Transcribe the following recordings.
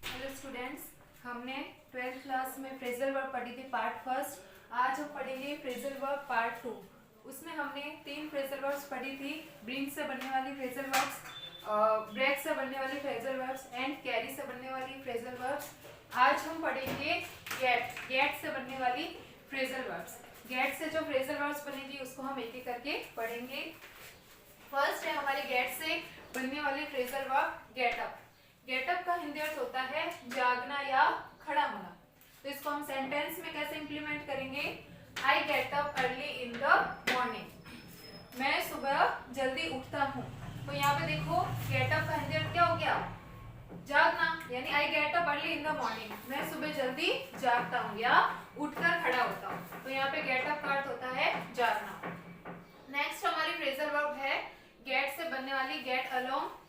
Hello students, हमने 12th class में phrasal verb पढ़ी थी पार्ट फर्स्ट। आज हम पढ़ेंगे फ्रेजल वर्ब पार्ट टू। उसमें हमने 3 फ्रेजल वर्ब्स पढ़ी थी, ब्रिंग से बनने वाली फ्रेजल वर्ब्स, ब्रेक से बनने वाली फ्रेजल वर्ब्स एंड कैरी से बनने वाली फ्रेजल वर्ब्स। आज हम पढ़ेंगे गेट से बनने वाली फ्रेजल वर्ब्स। गेट से जो फ्रेजल वर्ब्स बनेगी उसको हम एक एक करके पढ़ेंगे। फर्स्ट है हमारे गेट से बनने वाली phrasal verb get up. Get up का हिंदी अर्थ होता है जागना या खड़ा होना। तो इसको हम सेंटेंस में कैसे इंप्लीमेंट करेंगे? I get up early in the morning. मैं सुबह जल्दी उठता हूँ। तो यहाँ पे देखो गेट अप का हिंदी अर्थ क्या हो गया? जागना, यानी I get up early in the morning. मैं सुबह जल्दी जागता हूँ या उठकर खड़ा होता हूँ। तो यहाँ पे गेट अप का अर्थ होता है जागना। नेक्स्ट हमारी फ्रेजल वर्ब है गेट से बनने वाली गेट अलोंग।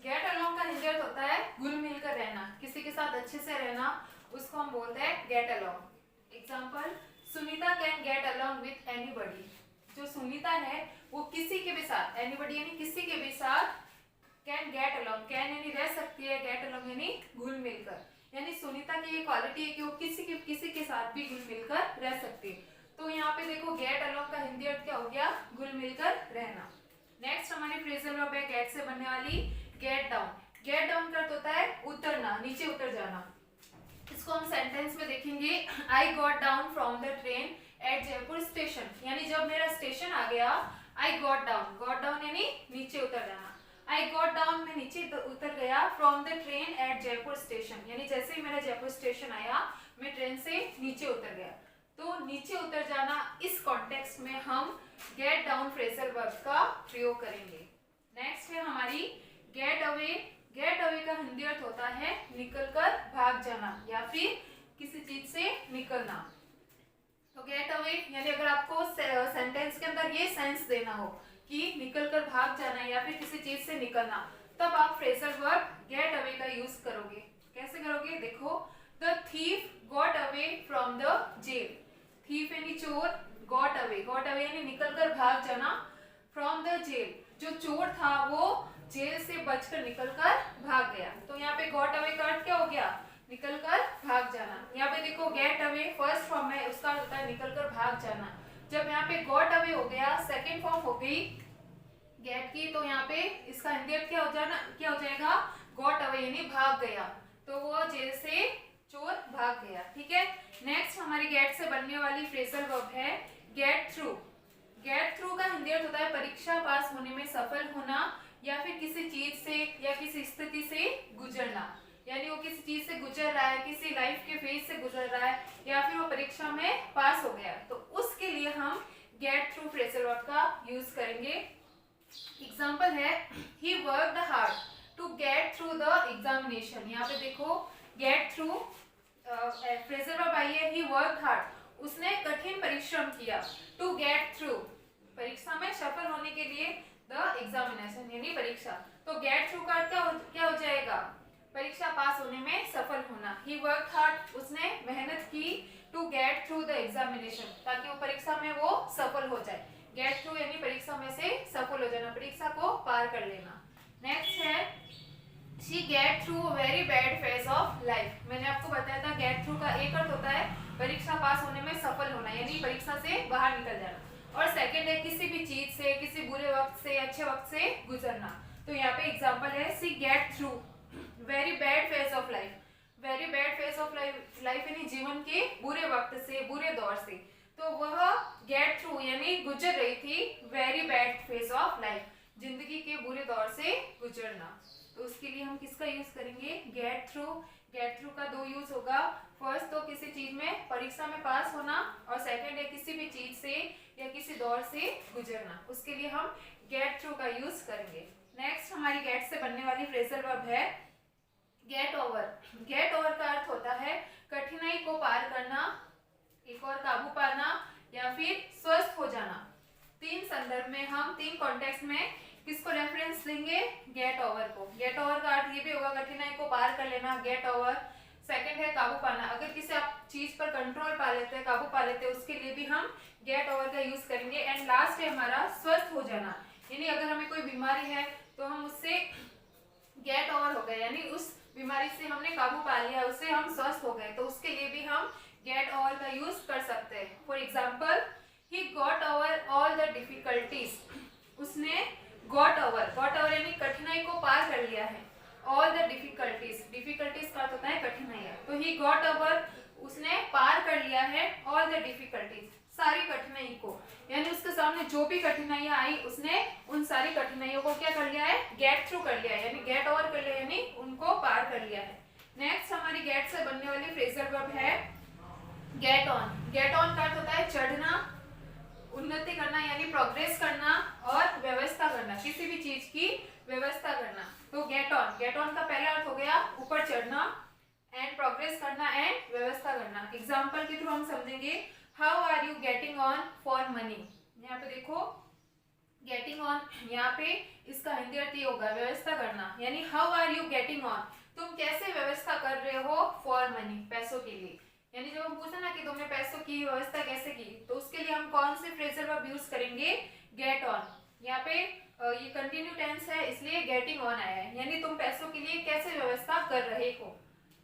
गेट अलोंग का हिंदी अर्थ होता है घुल मिल कर रहना, किसी के साथ अच्छे से रहना, उसको हम बोलते हैं get along. Example, Sunita can get along with anybody. जो सुनीता है वो किसी के भी साथ, एनीबडी यानी किसी के भी साथ, कैन गेट अलोंग, कैन यानी रह सकती है, गेट अलोंग यानी घुल मिलकर। यानी सुनीता की ये क्वालिटी है कि वो किसी के साथ भी घुल मिलकर रह सकती है। तो यहाँ पे देखो गेट अलोंग का हिंदी अर्थ क्या हो गया? घुल मिलकर रहना। नेक्स्ट हमारी फ्रेजल वर्ब है गेट से बनने वाली गेट डाउन। गेट डाउन का अर्थ होता है उतरना, नीचे उतर जाना। इसको हम सेंटेंस में देखेंगे, I got down from the train eight Jaipur station. यानी जब मेरा स्टेशन आ गया, I got down, got down यानी नीचे उतर जाना। आई गॉट डाउन में नीचे उतर गया from the train eight Jaipur station. यानी जैसे ही मेरा जयपुर स्टेशन आया, मैं ट्रेन से नीचे उतर गया। तो नीचे उतर जाना, इस कॉन्टेक्स्ट में हम गेट डाउन फ्रेजल वर्ब का प्रयोग करेंगे। नेक्स्ट है हमारी गेट अवे। गेट अवे का हिंदी अर्थ होता है निकलकर भाग जाना या फिर किसी चीज से निकलना। तो गेट अवे यानी अगर आपको सेंटेंस के अंदर ये सेंस देना हो कि निकलकर भाग जाना या फिर किसी चीज से निकलना, तब आप फ्रेजल वर्ब गेट अवे का यूज करोगे। कैसे करोगे? देखो, the thief got away from the jail. Thief यानी चोर, गॉट अवे यानी निकलकर भाग जाना, फ्रॉम द जेल, जो चोर था वो जेल से बचकर निकलकर भाग गया। तो यहाँ पे गॉट अवे का अर्थ क्या हो गया? निकलकर भाग जाना। यहाँ पे देखो गेट अवे फर्स्ट फॉर्म है, उसका अर्थ होता है निकलकर भाग जाना। जब यहाँ पे गॉट अवे हो गया, सेकेंड फॉर्म हो गई गेट की, तो यहाँ पे इसका हिंदी अर्थ क्या हो जाएगा? गॉट अवे यानी भाग गया। तो वो जेल से चोर भाग गया। ठीक है। नेक्स्ट हमारी गेट से बनने वाली फ्रेजल वर्ब है गेट थ्रू। गेट थ्रू का हिंदी अर्थ होता है परीक्षा पास होने में सफल होना या फिर किसी चीज से या किसी स्थिति से गुजरना। यानी वो किसी चीज से गुजर रहा है, किसी लाइफ के फेज से गुजर रहा है या फिर वो परीक्षा में पास हो गया, तो उसके लिए हम गेट थ्रू फ्रेजल वर्ब का यूज करेंगे। एग्जाम्पल है, he worked hard to get through the examination. यहाँ पे देखो गेट थ्रू फ्रेजल वर्ब आई है, ही वर्कड हार्ड, उसने कठिन परिश्रम किया, टू गेट थ्रू, परीक्षा में सफल होने के लिए, द एग्जामिनेशन यानी परीक्षा। तो गेट थ्रू का क्या हो जाएगा? परीक्षा पास होने में सफल होना। ही वर्क हार्ड, उसने मेहनत की, to get through the examination, ताकि वो परीक्षा में वो सफल हो जाए। गेट थ्रू यानी परीक्षा में से सफल हो जाना, परीक्षा को पार कर लेना। नेक्स्ट है she get through very bad phase of life. मैंने आपको बताया था गेट थ्रू का एक अर्थ होता है परीक्षा पास होने में सफल होना, यानी परीक्षा से बाहर निकल जाना, और सेकंड है किसी भी चीज से, किसी बुरे वक्त से अच्छे वक्त से गुजरना। तो यहाँ पे एग्जांपल है, see get through very bad phase of life. Very bad phase of life यानी जीवन के बुरे वक्त से, बुरे दौर से। तो वह गेट थ्रू यानी गुजर रही थी very bad phase of life, जिंदगी के बुरे दौर से गुजरना। तो उसके लिए हम किसका यूज करेंगे? Get through. गेट थ्रू का 2 यूज होगा। फर्स्ट तो किसी चीज में परीक्षा में पास होना, और सेकंड है किसी भी चीज से या किसी दौर से गुजरना, उसके लिए हम गेट थ्रू का यूज करेंगे। नेक्स्ट हमारी गेट से बनने वाली फ्रेजल वर्ब है गेट ओवर। गेट ओवर का अर्थ होता है कठिनाई को पार करना, एक और काबू पाना या फिर स्वस्थ हो जाना। 3 संदर्भ में हम 3 कॉन्टेक्स्ट में किसको रेफरेंस देंगे? गेट ओवर को। गेट ओवर का अर्थ ये भी होगा कठिनाई को पार कर लेना, गेट ओवर। सेकंड है काबू पाना, अगर किसी आप चीज पर कंट्रोल पा लेते हैं, काबू पा लेते हैं, उसके लिए भी हम गेट ओवर का यूज करेंगे। एंड लास्ट है हमारा स्वस्थ हो जाना, यानी अगर हमें कोई बीमारी है तो हम उससे गेट ओवर हो गए, यानी उस बीमारी से हमने काबू पा लिया, उससे हम स्वस्थ हो गए, तो उसके लिए भी हम गेट ओवर का यूज कर सकते हैं। For example, he got over all the difficulties, उसने गॉट ओवर यानी कठिनाई को पार कर लिया है। ऑल द डिफिकल्टीज, डिफिकल्टीज का होता है कठिनाइयां, तो ही गॉट ओवर, उसने पार कर लिया है ऑल द डिफिकल्टीज, सारी कठिनाई को, यानी उसके सामने जो भी कठिनाइयां आई उसने उन सारी कठिनाइयों को क्या कर लिया है, गेट थ्रू कर लिया है, यानी गेट ओवर कर लिया, यानी उनको पार कर लिया है। नेक्स्ट हमारी गेट से बनने वाली फ्रेजल वर्ब है गेट ऑन। गेट ऑन का अर्थ होता है चढ़ना, उन्नति करना यानी प्रोग्रेस करना, और व्यवस्था करना, किसी भी चीज की व्यवस्था करना। तो गेट ऑन का पहला अर्थ हो गया ऊपर चढ़ना, एंड प्रोग्रेस करना एंड व्यवस्था करना। एग्जाम्पल के थ्रू हम समझेंगे, how are you getting on for money. यहाँ पे देखो गेटिंग ऑन, यहाँ पे इसका हिंदी अर्थ ये होगा व्यवस्था करना, यानी how are you getting on, तुम कैसे व्यवस्था कर रहे हो फॉर मनी, पैसों के लिए। यानी जब हम पूछे ना कि तुमने पैसों की व्यवस्था कैसे की, तो उसके लिए हम कौन से फ्रेजल वर्ब यूज करेंगे, गेट ऑन। यहाँ पे ये कंटिन्यू टेंस है इसलिए गेटिंग ऑन आया है, यानी तुम पैसों के लिए कैसे व्यवस्था कर रहे हो।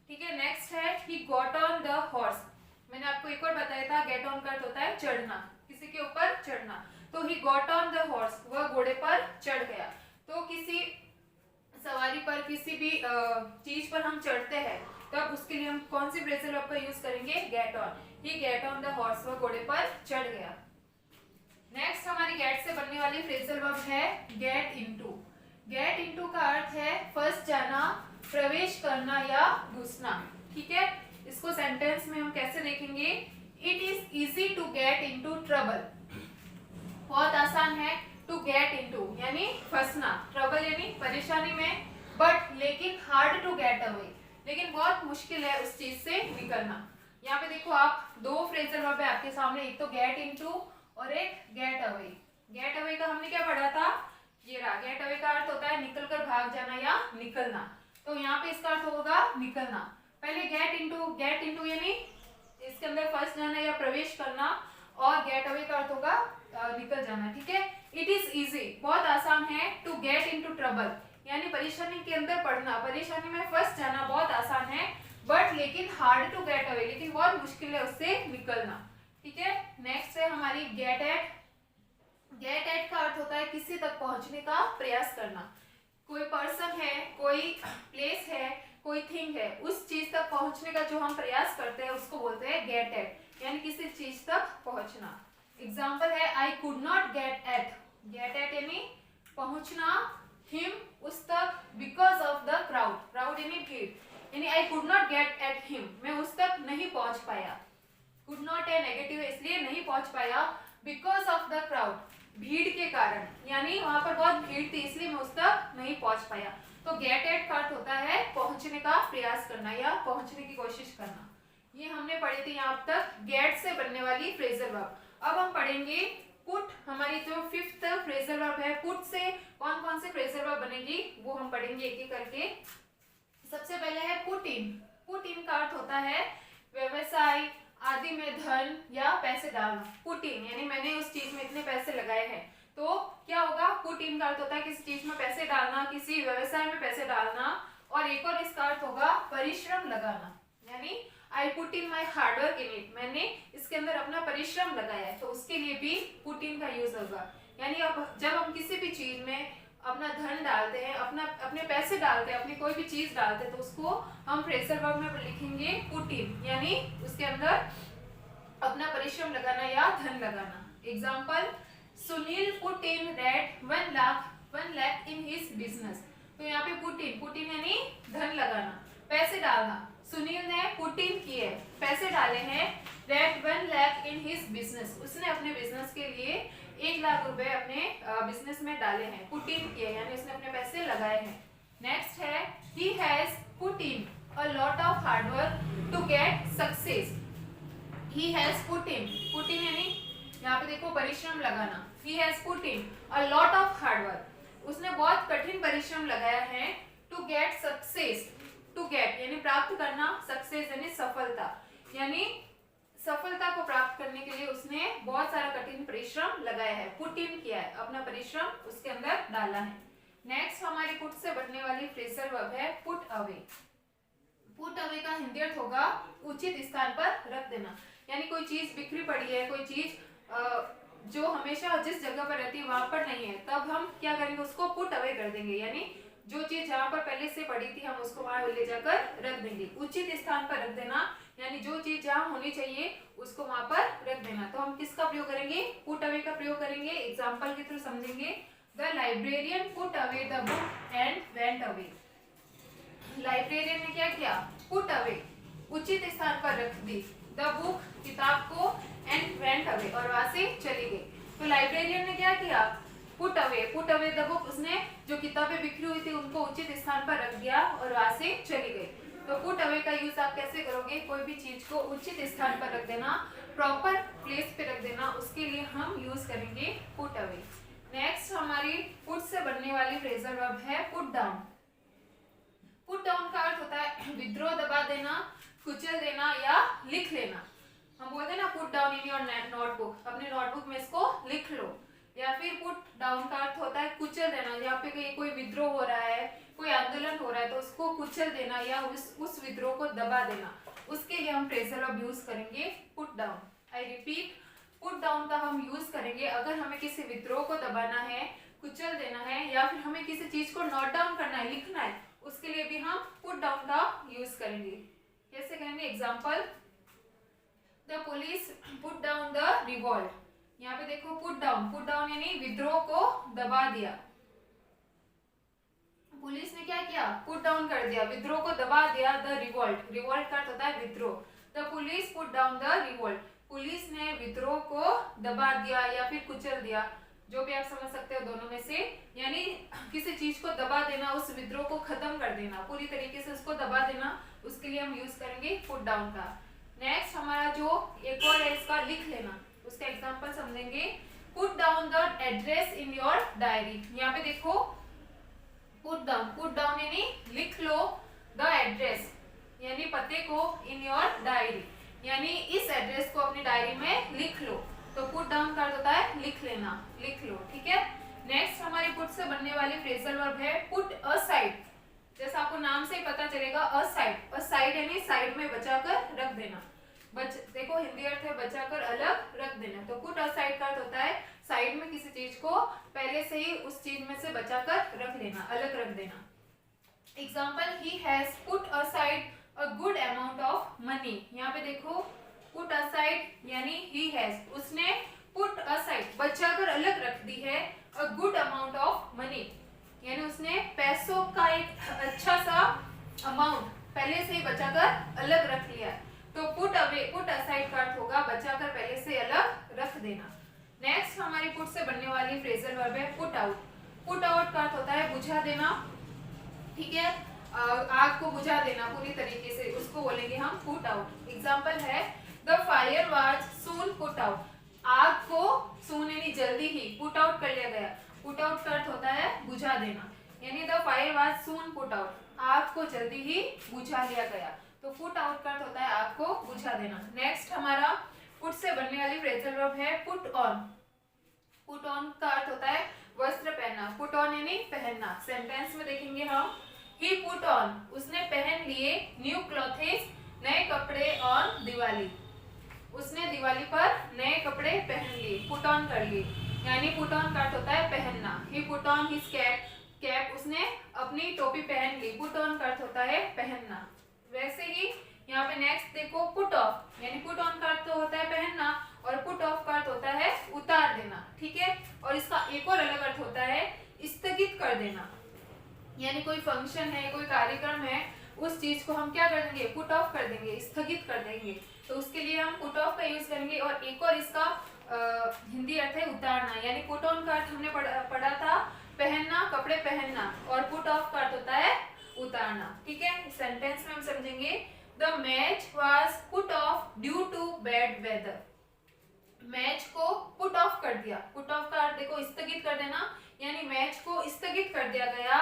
ठीक है, नेक्स्ट है he got on the horse. मैंने आपको एक और बताया था गेट ऑन का अर्थ होता है चढ़ना, किसी के ऊपर चढ़ना, तो he got on the horse, वह घोड़े पर चढ़ गया। तो किसी सवारी पर, किसी भी चीज पर हम चढ़ते हैं, तब उसके लिए हम कौन सी फ्रेजल वर्ब का यूज करेंगे, get on. He get on the horse, वह घोड़े पर चढ़ गया। नेक्स्ट हमारी गेट से बनने वाली फ्रेजल वर्ब है गेट इनटू। गेट इनटू का अर्थ है फंस जाना, प्रवेश करना या घुसना। ठीक है, इसको सेंटेंस में हम कैसे देखेंगे, it is easy to get into trouble, बहुत आसान है, टू गेट इनटू यानी फंसना, ट्रबल यानी परेशानी में, बट लेकिन हार्ड टू गेट अवे, लेकिन बहुत मुश्किल है उस चीज से निकलना। यहाँ पे देखो आप, दो फ्रेजल वर्ब है आपके सामने, एक तो गेट इनटू और एक गेट अवे। गेट अवे का हमने क्या पढ़ा था, ये रहा, गेट अवे का अर्थ होता है निकलकर भाग जाना या निकलना, तो यहाँ पे इसका अर्थ होगा निकलना। पहले गेट इनटू यानी इसके अंदर फंस जाना या प्रवेश करना, और गेट अवे का अर्थ होगा निकल जाना। ठीक है, इट इज इजी, बहुत आसान है, टू गेट इनटू ट्रबल यानी परेशानी के अंदर पड़ना, परेशानी में फंस जाना बहुत आसान है, बट लेकिन हार्ड टू गेट अवे, लेकिन बहुत मुश्किल है उससे निकलना। ठीक है, नेक्स्ट है हमारी गेट एट। गेट एट का अर्थ होता है किसी तक पहुंचने का प्रयास करना, कोई पर्सन है, कोई प्लेस है, कोई थिंग है, उस चीज तक पहुंचने का जो हम प्रयास करते हैं उसको बोलते हैं गेट एट, यानी किसी चीज तक पहुंचना। एग्जाम्पल है I could not get at, get at यानी पहुंचना, हिम उस तक, because of the crowd, crowd यानी भीड़, यानी I could not get at him, मैं उस तक नहीं पहुंच पाया। कुड नॉट है नेगेटिव है इसलिए नहीं पहुंच पाया, बिकॉज ऑफ द क्राउड भीड़ के कारण, यानी वहां पर बहुत भीड़ थी इसलिए मैं उस तक नहीं पहुंच पाया। तो गेट एट का अर्थ होता है पहुंचने का प्रयास करना या पहुंचने की कोशिश करना। ये हमने पढ़ी थी यहाँ तक गेट से बनने वाली फ्रेजल वर्ब। अब हम पढ़ेंगे पुट, हमारी जो फिफ्थ फ्रेजल वर्ब है, पुट से कौन कौन से फ्रेजल वर्ब बनेगी वो हम पढ़ेंगे एक एक करके। सबसे पहले है पुट इन। पुट इन का अर्थ होता है व्यवसाय आदि में धन या पैसे डालना। पुट इन यानी मैंने उस चीज में इतने पैसे लगाए हैं, तो क्या होगा, पुट इन का अर्थ होता है किसी चीज में पैसे डालना, किसी व्यवसाय में पैसे डालना, और एक और इसका अर्थ होगा परिश्रम लगाना, यानी I put in my hard work in it, मैंने इसके अंदर अपना परिश्रम लगाया है, तो उसके लिए भी पुट इन का यूज होगा। यानी अब जब हम किसी भी चीज में अपना धन डालते हैं, अपने पैसे डालते हैं, अपनी कोई भी चीज डालते हैं, तो उसको हम फ्रेजल वर्ब में लिखेंगे पुट इन, यानी उसके अंदर अपना परिश्रम लगाना या धन लगाना। Example, Sunil put in that 1 lakh in his business. तो यहाँ पे पुट इन यानी धन लगाना, पैसे डालना। सुनील ने पुट इन किए, पैसे डाले हैं, that 1 lakh in his business, उसने अपने बिजनेस के लिए 1 लाख रुपए अपने बिजनेस में डाले हैं, पुट इन किए यानी उसने अपने पैसे लगाए हैं। नेक्स्ट है he has put in a lot of hard work to get success. He has put in यानी यहाँ पे देखो परिश्रम लगाना। He has put in a lot of hard work, उसने बहुत कठिन परिश्रम लगाया है, to get success, to get यानी प्राप्त करना, सक्सेस यानी सफलता, यानी सफलता को प्राप्त करने के लिए उसने बहुत सारा कठिन परिश्रम लगाया है, पुट इन किया है, अपना परिश्रम उसके अंदर डाला है। नेक्स्ट हमारी पुट से बनने वाली फ्रेजल वर्ब है पुट अवे। पुट अवे का हिंदी अर्थ होगा उचित स्थान पर रख देना। यानी कोई चीज बिखरी पड़ी है, कोई चीज जो हमेशा जिस जगह पर रहती है वहां पर नहीं है, तब हम क्या करेंगे, उसको पुट अवे कर देंगे। यानी जो चीज जहां पर पहले से पड़ी थी हम उसको वहां ले जाकर रख देंगे। उचित स्थान पर रख देना यानी जो चीज जहां होनी चाहिए उसको वहां पर रख देना। तो हम किसका प्रयोग करेंगे, पुट अवे का प्रयोग करेंगे। एग्जाम्पल के थ्रू समझेंगे। The librarian put away the book and went away. Librarian ने क्या किया, पुट अवे उचित स्थान पर रख दी द बुक किताब को एंड वेंट अवे और वहां से चली गई। तो लाइब्रेरियन ने क्या किया, पुट अवे द बुक, उसने जो किताबें बिखरी हुई थी उनको उचित स्थान पर रख दिया और वहां से चली गई। तो पुट अवे का यूज आप कैसे करोगे, कोई भी चीज को उचित स्थान पर रख देना, प्रॉपर प्लेस पे रख देना, उसके लिए हम यूज करेंगे पुट अवे। नेक्स्ट हमारी पुट से बनने वाली फ्रेजल वर्ब है पुट डाउन। पुट डाउन का अर्थ होता है विद्रोह, दबा देना, कुचल देना या लिख लेना। हम बोलते हैं ना put down in your notebook, अपने नोटबुक में इसको लिख लो। या फिर पुट डाउन का अर्थ होता है कुचल देना, यहाँ पे कोई विद्रोह हो रहा है, कोई आंदोलन हो रहा है तो उसको कुचल देना या उस विद्रोह को दबा देना, उसके लिए हम फ्रेजल वर्ब यूज करेंगे put down. I repeat, put down का हम यूज करेंगे अगर हमें किसी विद्रोह को दबाना है, कुचल देना है या फिर हमें किसी चीज को नोट डाउन करना है, लिखना है, उसके लिए भी हम पुट डाउन का यूज करेंगे। कैसे करेंगे, example, the police put down the revolt. यहाँ पे देखो पुट डाउन यानी विद्रोह को दबा दिया। पुलिस ने क्या किया, पुट डाउन कर दिया, विद्रोह को दबा दिया। द रिवोल्ट, रिवोल्ट का अर्थ होता है विद्रोह। The police put down the revolt, police ने विद्रोह को दबा दिया या फिर कुचल दिया, जो भी आप समझ सकते हो दोनों में से। यानी किसी चीज को दबा देना, उस विद्रोह को खत्म कर देना, पूरी तरीके से उसको दबा देना, उसके लिए हम यूज करेंगे पुट डाउन का। नेक्स्ट हमारा जो एक और है इसका लिख लेना, उसका एग्जांपल समझेंगे। Put down the address in your diary. यहाँ पे देखो पुट डाउन यानी लिख लो, द एड्रेस यानी पते को, इन योर डायरी यानी इस एड्रेस को अपनी डायरी में लिख लो। तो पुट डाउन का अर्थ होता है लिख लेना, लिख लो, ठीक है। नेक्स्ट हमारी पुट से बनने वाली फ्रेजल वर्ब है पुट असाइड। जैसा आपको नाम से ही पता चलेगा, असाइड यानी साइड में बचाकर रख देना। देखो हिंदी अर्थ है बचाकर अलग रख देना। तो पुट असाइड का अर्थ होता है साइड में किसी चीज को पहले से ही उस चीज में से बचाकर रख लेना, अलग रख देना। Example, he has put aside a good amount of money. यहाँ पे देखो पुट असाइड यानी ही हैज, उसने पुट असाइड बचाकर अलग रख दी है, a good amount of money यानी उसने पैसों का एक अच्छा सा अमाउंट पहले से ही बचाकर अलग रख लिया। तो पुट असाइड का अर्थ होगा बचाकर पहले से अलग रख देना। नेक्स्ट हमारी पुट से बनने वाली फ्रेजल वर्ब है पुट आउट। पुट आउट का अर्थ होता है बुझा देना, ठीक है, आग को बुझा देना पूरी तरीके से, उसको बोलेंगे हम पुट आउट। एग्जाम्पल है, the fire was soon put out, आग को सून यानी जल्दी ही पुट आउट कर लिया गया। पुट आउट का अर्थ होता है बुझा देना, यानी the fire was soon put out, आग को जल्दी ही बुझा लिया गया। तो पुट आउट का अर्थ होता है आग को बुझा देना। नेक्स्ट हमारा पुट से बनने वाली फ्रेजल वर्ब है पुट ऑन। पुट ऑन का अर्थ होता है वस्त्र पहनना, पुट ऑन यानी पहनना। सेंटेंस में देखेंगे हम, ही पुट ऑन, उसने पहन लिए, न्यू क्लॉथेस, नए कपड़े ऑन दिवाली, उसने दिवाली पर नए कपड़े पहन लिए, पुट ऑन कर लिए। यानी पुट ऑन का अर्थ होता है पहनना। ही पुट ऑन हिज कैप, उसने अपनी टोपी पहन ली, पुट ऑन का अर्थ होता है पहनना। वैसे ही यहाँ पे नेक्स्ट देखो पुट ऑफ, यानी पुट ऑन का अर्थ तो होता है पहनना और पुट ऑफ का अर्थ होता है उतार देना, ठीक है। और इसका एक और अलग अर्थ होता है स्थगित कर देना, यानी कोई फंक्शन है, कोई कार्यक्रम है, उस चीज को हम क्या कर देंगे, पुट ऑफ कर देंगे, स्थगित कर देंगे। तो उसके लिए हम पुट ऑफ का यूज करेंगे। और एक और इसका हिंदी अर्थ है उतारना, यानी पुट ऑन का अर्थ हमने पढ़ा था पहनना, कपड़े पहनना, और पुट ऑफ का अर्थ होता है उतारना, ठीक है। सेंटेंस में हम समझेंगे, the match was put off due to bad weather, match को पुट ऑफ कर दिया। पुट ऑफ का अर्थ देखो स्थगित कर देना, यानी मैच को स्थगित कर दिया गया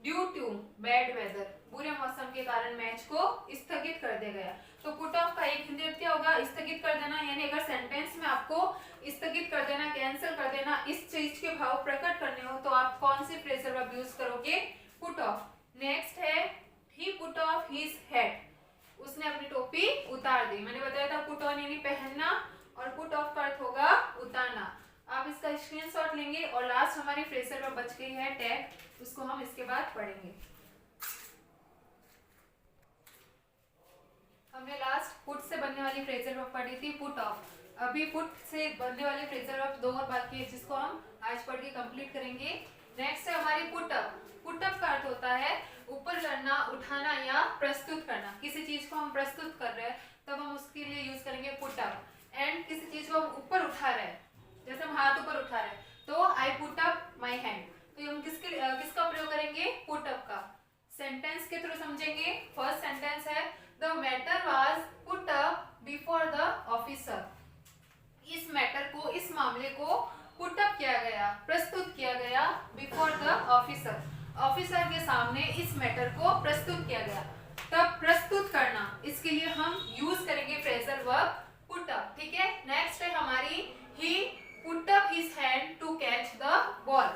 ड्यू टू बैड वेदर, बुरे मौसम के कारण मैच को स्थगित कर दिया गया। तो पुट ऑफ का एक हिंदी अर्थ क्या होगा, स्थगित कर देना। यानी अगर सेंटेंस में आपको स्थगित कर देना, कैंसिल कर देना, इस चीज के भाव प्रकट करने हो तो आप कौन सी फ्रेजल वर्ब यूज करोगे, पुट ऑफ। नेक्स्ट है, he put off his hat, उसने अपनी टोपी उतार दी। मैंने बताया था पुट ऑन यानी पहनना और पुट ऑफ का अर्थ होगा उतारना। आप इसका स्क्रीनशॉट लेंगे और लास्ट हमारी फ्रेजल वर्ब बच गई है टैग, उसको हम इसके बाद पढ़ेंगे। हमने लास्ट पुट से बनने वाली फ्रेजल वर्ब पढ़ी थी पुट ऑफ। अभी पुट से बनने वाली फ्रेजल वर्ब दो और बाकी है जिसको हम आज पढ़ के कंप्लीट करेंगे। नेक्स्ट है हमारी पुट अप। पुट अप का अर्थ होता है ऊपर करना, उठाना या प्रस्तुत करना। किसी चीज को हम प्रस्तुत कर रहे हैं तब हम उसके लिए यूज करेंगे पुट अप। एंड किसी चीज को हम ऊपर उठा रहे हैं, जैसे हम हाथ ऊपर उठा रहे हैं तो I put up my hand, तो हम किसका प्रयोग करेंगे? पुट अप का। सेंटेंस के थ्रू समझेंगे। फर्स्ट सेंटेंस है the matter was put up before the officer. इस मैटर को, इस मामले को पुट अप किया गया, प्रस्तुत किया गया बिफोर द ऑफिसर। ऑफिसर के सामने इस मैटर को प्रस्तुत किया गया। तब प्रस्तुत करना, इसके लिए हम यूज करेंगे फ्रेजल वर्ब पुट अप। ठीक है। नेक्स्ट है हमारी he put up his hand to catch the ball.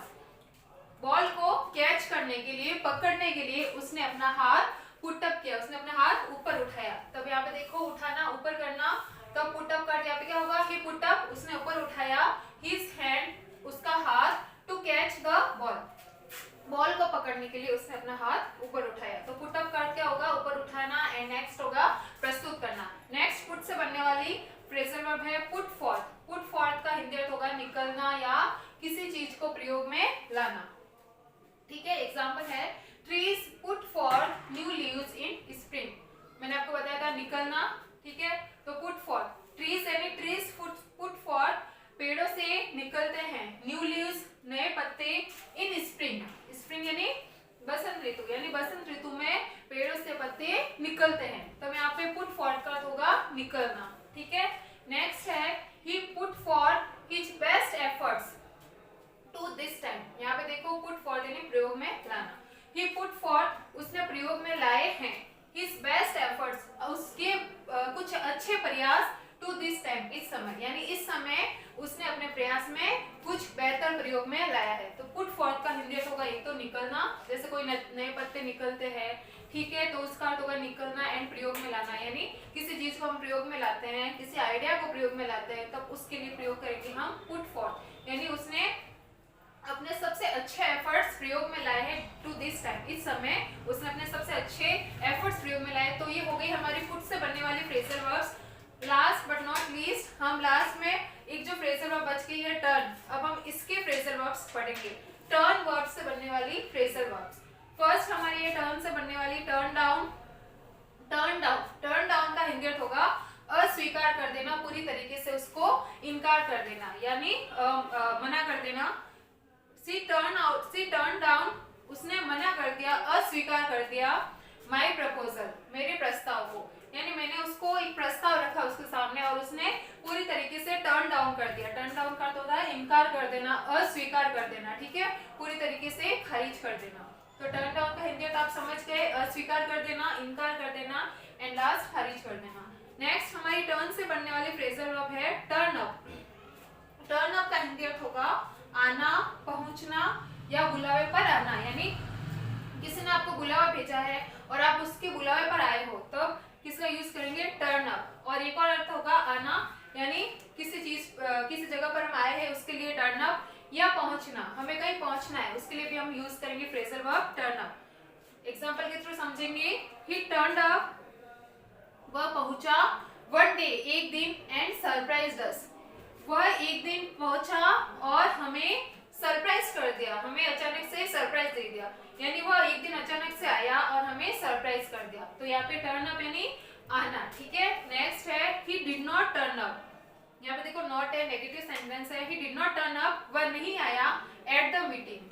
Ball को कैच करने के लिए, पकड़ने के लिए उसने अपना हाथ पुट अप किया, उसने अपना हाथ ऊपर उठाया। तब यहाँ पे देखो उठाना, ऊपर करना, तब पुट अप कर, यहाँ पे क्या होगा? ही पुट अप, उसने ऊपर उठाया, हिज हैंड, उसका हाथ, to catch the ball, ball को पकड़ने के लिए उसने अपना हाथ ऊपर उठाया। तो पुट अप का क्या होगा? ऊपर उठाना। एंड नेक्स्ट होगा प्रस्तुत करना। नेक्स्ट पुट से बनने वाली फ्रेजल वर्ब है पुट फॉर्थ। पुट फॉर्थ का हिंदी अर्थ होगा निकलना या किसी चीज को प्रयोग में लाना। ठीक है। एग्जांपल है trees put forth new leaves इन स्प्रिंग। मैंने आपको बताया था निकलना। ठीक है। तो पुट फॉर्थ, ट्रीज यानी ट्रीज पुट फॉर्थ, पेड़ों से निकलते हैं, न्यू लीव्स नए पत्ते, इन स्प्रिंग, स्प्रिंग यानी बसंत ऋतु, यानी बसंत ऋतु में पेड़ों से पत्ते निकलते हैं। तो यहाँ पे पुट फॉर्थ का होगा निकलना। ठीक है। नेक्स्ट है he put forth his best efforts to this time. यहाँ पे देखो पुट फॉर्थ यानी प्रयोग में लाना। ही पुट फॉर्थ, उसने प्रयोग में लाए हैं, हिज बेस्ट एफर्ट्स, उसके कुछ अच्छे प्रयास, टू दिस टाइम, इस समय, यानी इस समय उसने अपने प्रयास में कुछ बेहतर प्रयोग में लाया है। तो पुट फॉर्थ का हिंदी अर्थ होगा एक तो निकलना, जैसे कोई नए पत्ते निकलते हैं। ठीक है। तो उसका अर्थ होगा निकलना एंड प्रयोग में लाना, यानी किसी चीज को हम प्रयोग में लाते हैं, किसी आइडिया को प्रयोग में लाते हैं, तब उसके लिए प्रयोग करेंगे हम पुट फॉर्थ, यानी उसने अपने सबसे अच्छे एफर्ट्स प्रयोग में लाए हैं टू दिस टाइम, इस समय उसने अपने सबसे अच्छे एफर्ट्स प्रयोग में लाए। तो ये हो गई हमारी पुट से बनने वाली phrasal verbs. Last but not least हम लास्ट में एक जो फ्रेजल वर्ब बच गई है टर्न, अब हम इसके फ्रेजल वर्ब्स पढ़ेंगे। टर्न वर्ब से बनने वाली फ्रेजल वर्ब्स। फर्स्ट हमारी ये टर्न से बनने वाली turn down. Turn down, turn down का हिंदी अर्थ होगा अस्वीकार कर देना, पूरी तरीके से उसको इनकार कर देना, यानी मना कर देना। शी टर्न डाउन, उसने मना कर दिया, अस्वीकार कर दिया, माय प्रपोजल, मेरे प्रस्ताव को, यानी मैंने उसको एक प्रस्ताव रखा उसके सामने और उसने पूरी तरीके से टर्न डाउन कर दिया। टर्न डाउन का होता है इनकार कर देना, अस्वीकार कर देना। ठीक है। पूरी तरीके से खारिज कर देना। तो टर्न डाउन का हिंदी आप समझ गए, अस्वीकार कर देना, इनकार कर देना एंड लास्ट खारिज कर देना। नेक्स्ट हमारी टर्न से बनने वाली फ्रेजल वर्ब है टर्न अप। टर्न अप का हिंदी अर्थ होगा आना, पहुंचना या बुलावे पर आना, यानी किसी ने आपको बुलावा भेजा है और आप उसके बुलावे पर आए हो, तो किसका यूज करेंगे? Turn up. और एक और अर्थ होगा आना, यानी किसी जगह पर हम आए हैं उसके लिए टर्न अप, या पहुंचना, हमें कहीं पहुंचना है उसके लिए भी हम यूज करेंगे phrasal verb turn up. Example के थ्रू समझेंगे। ही टर्न्ड अप, वह पहुंचा, वन डे, एक दिन, एंड सरप्राइज्ड अस, वह एक दिन पहुंचा और हमें सरप्राइज कर दिया, हमें अचानक से सरप्राइज दे दिया, यानी वह एक दिन अचानक से आया और हमें सरप्राइज कर दिया। तो यहाँ पे टर्न अप यानी आना। ठीक है। नेक्स्ट है he did not turn up. यहाँ पे देखो नॉट है, नेगेटिव सेंटेंस है। He did not turn up, वह नहीं आया एट द मीटिंग,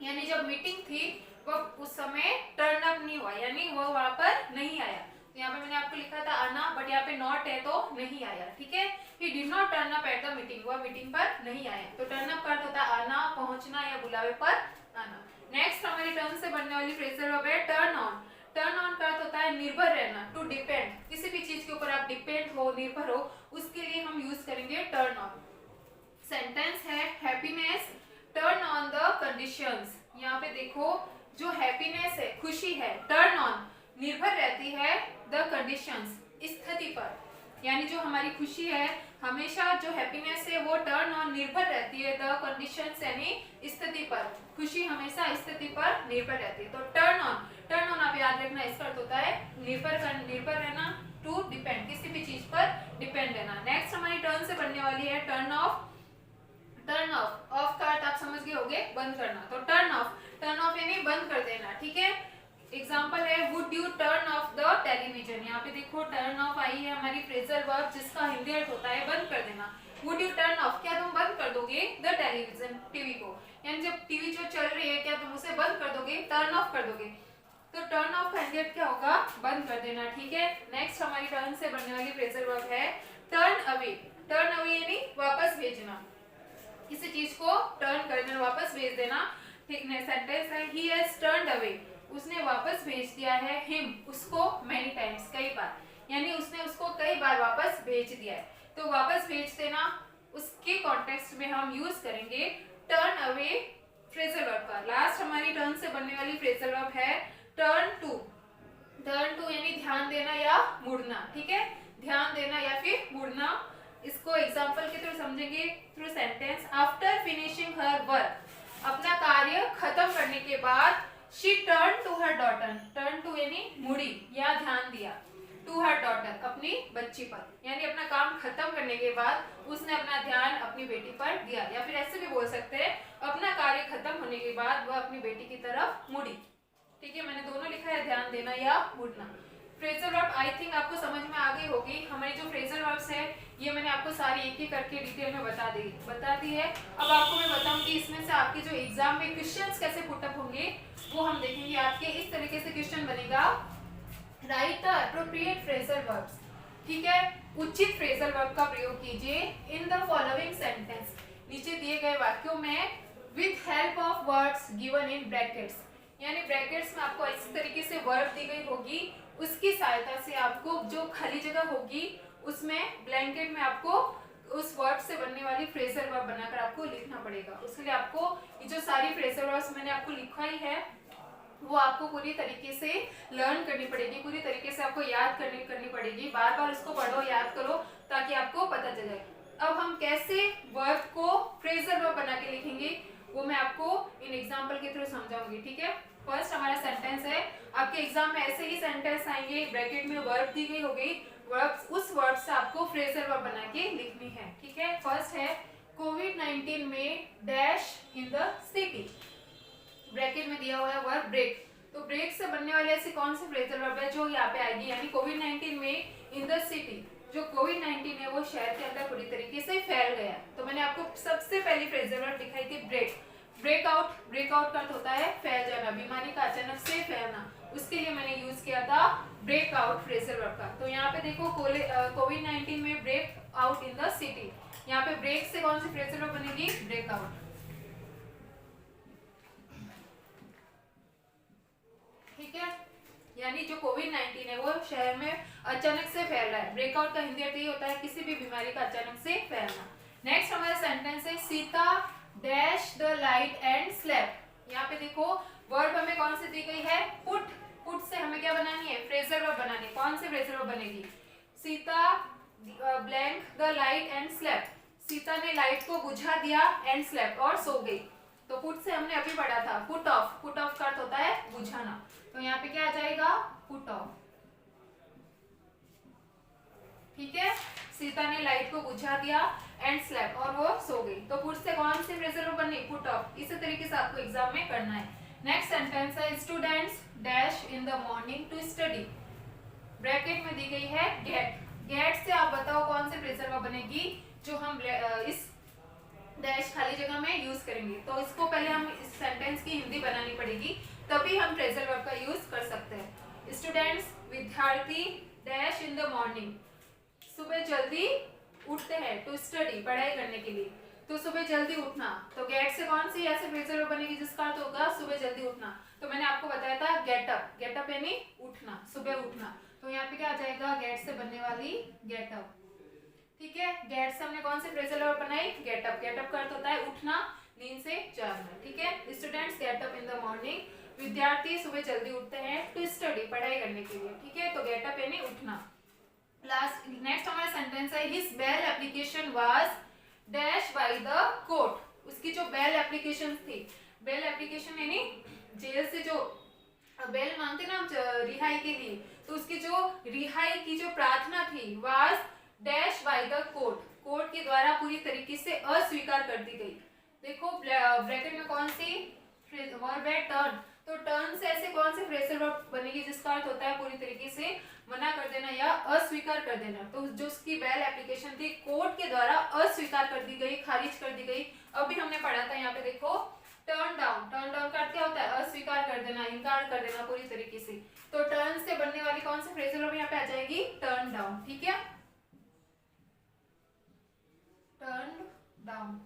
यानी जब मीटिंग थी वह उस समय टर्न अप नहीं हुआ, यानी वह वहां पर नहीं आया। तो यहाँ पे मैंने आपको लिखा था आना, बट यहाँ पे नॉट है तो नहीं आया। ठीक है। He did not turn up at the meeting, वह मीटिंग पर नहीं आया। तो टर्न अप का अर्थ होता है आना, पहुंचना या बुलावे पर आना। नेक्स्ट हमारी टर्न से बनने वाली फ्रेजल वर्ब है टर्न ऑन। टर्न ऑन का अर्थ होता है निर्भर रहना, टू डिपेंड, किसी भी चीज के ऊपर आप डिपेंड हो, निर्भर हो, उसके लिए हम यूज करेंगे टर्न ऑन। सेंटेंस है happiness turn on the conditions. यहाँ पे देखो जो हैप्पीनेस है, खुशी है, टर्न ऑन, निर्भर रहती है द कंडीशंस, स्थिति पर। यानी जो हमारी खुशी है, हमेशा जो हैप्पीनेस है वो टर्न ऑन निर्भर रहती है द कंडीशंस यानी स्थिति पर। खुशी हमेशा स्थिति पर निर्भर रहती है। तो टर्न ऑन आप याद रखना, इसका अर्थ होता है निर्भर रहना, टू डिपेंड, किसी भी चीज पर डिपेंड रहना। नेक्स्ट हमारी टर्न से बनने वाली है टर्न ऑफ। ऑफ का अर्थ आप समझ गए होंगे, बंद करना। तो टर्न ऑफ यानी बंद कर देना, ठीक है। एग्जाम्पल है would U turn off the television. यहाँ पे देखो टर्न ऑफ आई है हमारी फ्रेजल वर्ब, जिसका हिंदी अर्थ होता है बंद कर देना। वुड यू टर्न ऑफ, क्या तुम बंद कर दोगे द टेलीविजन, टीवी को। यानी जब टीवी जो चल रही है, क्या तुम उसे बंद कर दोगे, टर्न ऑफ कर दोगे। तो टर्न ऑफ का हिंदी अर्थ क्या होगा, बंद कर देना, ठीक है। नेक्स्ट हमारी टर्न से बनने वाली फ्रेजल वर्ब है टर्न अवे। टर्न अवे यानी वापस भेजना, किसी चीज को टर्न कर देना, वापस भेज देना, ठीक है। सेंटेंस है ही हैज टर्न्ड अवे, उसने वापस भेज दिया है हिम, उसको मैनी टाइम्स, कई बार, यानी उसने उसको कई बार वापस भेज दिया है। तो वापस भेज देना, उसके कॉन्टेक्स्ट में हम यूज करेंगे टर्न अवे फ्रेजल वर्ब का। लास्ट हमारी टर्न से बनने वाली फ्रेजल वर्ब है टर्न टू। टर्न टू यानी ध्यान देना या मुड़ना, ठीक है, ध्यान देना या फिर मुड़ना। इसको एग्जांपल के थ्रू समझेंगे, through sentence. After finishing her work, अपना कार्य खत्म करने के बाद, she turn to her daughter. Turn to यानी मुड़ी या ध्यान दिया, टू हर डॉटर अपनी बच्ची पर, यानी अपना काम खत्म करने के बाद उसने अपना ध्यान अपनी बेटी पर दिया। या फिर ऐसे भी बोल सकते हैं अपना कार्य खत्म होने के बाद वह अपनी बेटी की तरफ मुड़ी, ठीक है। मैंने दोनों लिखा है, ध्यान देना या मुड़ना। फ्रेजल वर्ब आई थिंक आपको समझ में आ गई होगी। हमारी जो फ्रेजल वर्ब्स है ये मैंने आपको सारी एक एक करके डिटेल में बता दी है। अब आपको मैं बताऊंगी इसमें से आपके जो एग्जाम में क्वेश्चंस कैसे पुटअप होंगे वो हम देखेंगे। आपके इस तरीके से क्वेश्चन बनेगा, right the appropriate phrasal verbs, ठीक है, उचित फ्रेजल वर्ब का प्रयोग कीजिए इन द फॉलोइंग सेंटेंस, नीचे दिए गए वाक्यों में, with help of words given in brackets, यानी ब्रैकेट्स में आपको इस तरीके से वर्ब दी गई होगी, उसकी सहायता से आपको जो खाली जगह होगी उसमें ब्लैंकेट में आपको उस वर्ब से बनने वाली फ्रेजल वर्ब बनाकर आपको लिखना पड़ेगा। उसके लिए आपको ये जो सारी फ्रेजल वर्ब्स मैंने आपको लिखवाई है वो आपको पूरी तरीके से लर्न करनी पड़ेगी, पूरी तरीके से आपको याद करनी पड़ेगी। बार बार उसको पढ़ो, याद करो, ताकि आपको पता चल जाए। अब हम कैसे वर्ब को फ्रेजल वर्ब बना के लिखेंगे वो मैं आपको इन एग्जाम्पल के थ्रू समझाऊंगी, ठीक है। फर्स्ट हमारा सेंटेंस है, आपके एग्जाम में ऐसे ही सेंटेंस आएंगे, ब्रैकेट में वर्ब दी गई होगी, वर्ब, उस वर्ब से आपको फ्रेजल वर्ब बना के लिखनी है, ठीक है। फर्स्ट है कोविड-19 में dash in the city, bracket में दिया हुआ है वर्ब ब्रेक। तो ब्रेक से बनने वाले ऐसी कौन सी फ्रेजल वर्ब है जो यहाँ पे आएगी, यानी कोविड-19 में इन द सिटी, जो कोविड-19 है वो शहर के अंदर पूरी तरीके से फैल गया। तो मैंने आपको सबसे पहली फ्रेजल वर्ब दिखाई थी ब्रेक। ब्रेकआउट का अर्थ होता है फैल जाना, बीमारी का अचानक से फैलना, उसके लिए मैंने यूज किया था ब्रेकआउट फ्रेजल वर्ब का। तो यहाँ पे देखो कोविड-19 में break out in the city, यहाँ पे ब्रेक से कौन सी फ्रेजल वर्ब बनेगी, ब्रेकआउट, ठीक है। यानी जो कोविड-19 है वो शहर में अचानक से फैल रहा है। ब्रेकआउट का हिंदी अर्थ ये होता है किसी भी बीमारी का अचानक से फैलना। नेक्स्ट हमारा सेंटेंस है Sita dash the light and slept. यहाँ पे देखो वर्ब हमें कौन सी दी गई है, पुट से हमें क्या बनानी है, फ्रेजल वर्ब बनानी है। कौन सी फ्रेजल वर्ब बनेगी, Sita blank the light and slept, Sita ने लाइट को बुझा दिया एंड स्लेप्ट और सो गई। तो पुट से हमने अभी पढ़ा था पुट ऑफ का अर्थ होता है बुझाना। तो यहाँ पे क्या आ जाएगा, पुट ऑफ, ठीक है। सीता ने लाइट को बुझा दिया एंड स्लेप्ट और वो सो गई। तो पुट से कौन सी फ्रेजल वर्ब बनी, पुट ऑफ। इसी तरीके से आपको एग्जाम में करना है। नेक्स्ट सेंटेंस है students dash in the morning to study, bracket में दी गई है गेट से आप बताओ कौन सी फ्रेजल वर्ब बनेगी जो हम इस डैश खाली जगह में यूज करेंगे। तो इसको पहले हम इस सेंटेंस की हिंदी बनानी पड़ेगी, तभी हम फ्रेजल वर्ब का यूज कर सकते हैं। स्टूडेंट्स विद्यार्थी डैश इन द मॉर्निंग, सुबह जल्दी उठते हैं टू स्टडी, पढ़ाई करने के लिए। तो सुबह जल्दी उठना, तो गेट से कौन सी ऐसे फ्रेजल वर्ब बनेगी जिसका अर्थ होगा सुबह जल्दी उठना। तो मैंने आपको बताया था गेट अप यानी उठना, सुबह उठना। तो यहाँ पे क्या आ जाएगा, गेट से बनने वाली गेट अप, ठीक है। गेट से हमने कौन सी फ्रेजल वर्ब बनाई, गेट अप का अर्थ होता है उठना, नींद से जागना, ठीक है। Students get up in the morning, विद्यार्थी सुबह जल्दी उठते हैं टू स्टडी, पढ़ाई करने के लिए, ठीक है। तो गेट अप यानी उठना। लास्ट नेक्स्ट हमारा सेंटेंस है his bail application was dash by the court. उसकी जो बेल एप्लीकेशन थी, बेल एप्लीकेशन यानी जेल से जो बेल मांगते ना हम रिहाई के लिए, तो उसकी जो रिहाई की जो प्रार्थना थी was dash by the court, court के द्वारा पूरी तरीके से अस्वीकार कर दी गई। देखो ब्रैकेट में कौन सी वर्ब है, टर्न। तो टर्न से ऐसे कौन से फ्रेजल वर्ब बनेगी जिसका अर्थ होता है पूरी तरीके से मना कर देना या अस्वीकार कर देना। तो जो उसकी बेल एप्लीकेशन थी कोर्ट के द्वारा अस्वीकार कर दी गई, खारिज कर दी गई। अभी हमने पढ़ा था यहाँ पे देखो टर्न डाउन, टर्न डाउन का अर्थ क्या होता है, अस्वीकार कर देना, इनकार कर देना पूरी तरीके से। तो टर्न से बनने वाली कौन सी फ्रेजल वर्ब यहाँ पे आ जाएगी, टर्न डाउन, ठीक है, टर्न डाउन।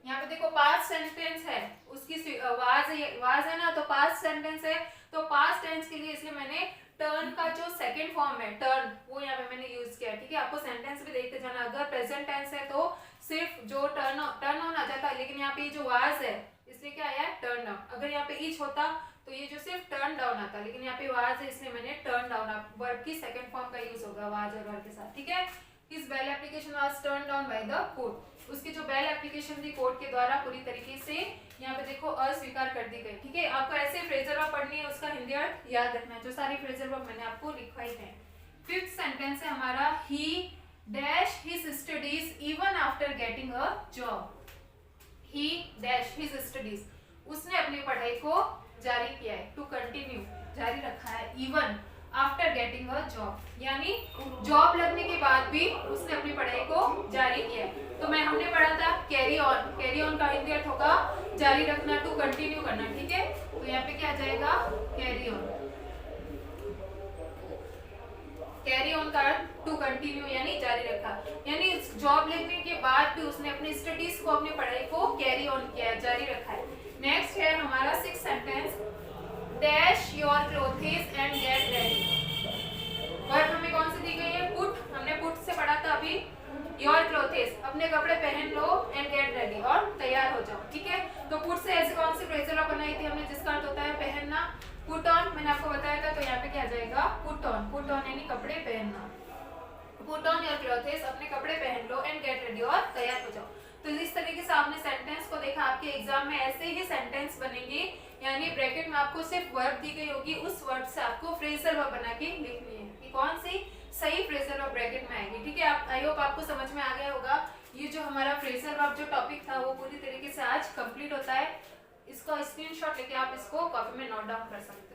यहाँ पे देखो पास्ट सेंटेंस है, उसकी वाज है ना, तो पास्ट सेंटेंस है, तो पास्ट टेंस के लिए इसलिए मैंने टर्न का जो सेकंड फॉर्म है टर्न, वो यहाँ पे मैंने यूज किया, ठीक है। आपको सेंटेंस भी देखते जाना। अगर प्रेजेंट टेंस है तो सिर्फ जो टर्न ऑन आ जाता है, लेकिन यहाँ पे ये जो वाज है इसलिए क्या आया, टर्न डाउन। अगर यहाँ पे इच होता तो ये जो सिर्फ टर्न डाउन आता, लेकिन यहाँ पे वाज है इसलिए मैंने टर्न डाउन, वर्ब की सेकंड फॉर्म का यूज होगा वाज और वर्ब के साथ, ठीक है। His bail application was turned down by the court. उसकी जो बेल एप्लीकेशन थी कोर्ट के द्वारा पूरी तरीके से यहाँ पे देखो अस्वीकार कर दी गई, ठीक है। आपको ऐसे फ्रेजल वर्ब पढ़नी है, उसका हिंदी अर्थ याद रखना है, जो सारी फ्रेजल वर्ब मैंने आपको लिखवाई है। फिफ्थ सेंटेंस है हमारा he dash his studies even after getting a job. He dash his studies, उसने अपनी पढ़ाई को जारी किया है, टू कंटिन्यू, जारी रखा है, even after getting a job, यानी जॉब लगने के बाद भी उसने अपनी पढ़ाई को जारी किया। तो हमने पढ़ा था कैरी ऑन, कैरी ऑन का हिंदी अर्थ होगा जारी रखना, टू कंटिन्यू करना, ठीक है। तो यहाँ पे क्या आ जाएगा, कैरी ऑन। कैरी ऑन का अर्थ टू कंटिन्यू यानी जारी रखा, यानी जॉब लगने के बाद भी उसने अपनी स्टडीज को, अपनी पढ़ाई को कैरी ऑन किया, जारी रखा है। नेक्स्ट है हमारा six sentence dash your clothes and get ready. Verb हमें कौन सी दी गई है, पुट, हमने पुट से पढ़ा था अभी। योर क्लोथेस, अपने कपड़े पहन लो, एंड गेट रेडी, और तैयार हो जाओ, ठीक है। तो पुट से ऐसे कौन सी फ्रेजल वर्ब बनाई थी हमने जिसका अर्थ होता है पहनना, पुट ऑन, मैंने आपको बताया था। तो यहाँ पे क्या आ जाएगा, पुट ऑन, पुट ऑन यानी कपड़े पहनना, पुट ऑन योर क्लोथेस, अपने कपड़े पहन लो, एंड गेट रेडी, और तैयार हो जाओ। तो इस तरीके से आपने सेंटेंस को देखा, आपके एग्जाम में ऐसे ही सेंटेंस बनेंगे, यानी ब्रैकेट में आपको सिर्फ वर्ब दी गई होगी, उस वर्ब से आपको फ्रेजल वर्ब बना के लिखनी है कि कौन सी सही फ्रेजल वर्ब ब्रैकेट में आएगी, ठीक है। आप आई होप आपको समझ में आ गया होगा। ये जो हमारा फ्रेजल वर्ब जो टॉपिक था वो पूरी तरीके से आज कंप्लीट होता है। इसका स्क्रीनशॉट लेके आप इसको कॉपी में नोट डाउन कर सकते हो।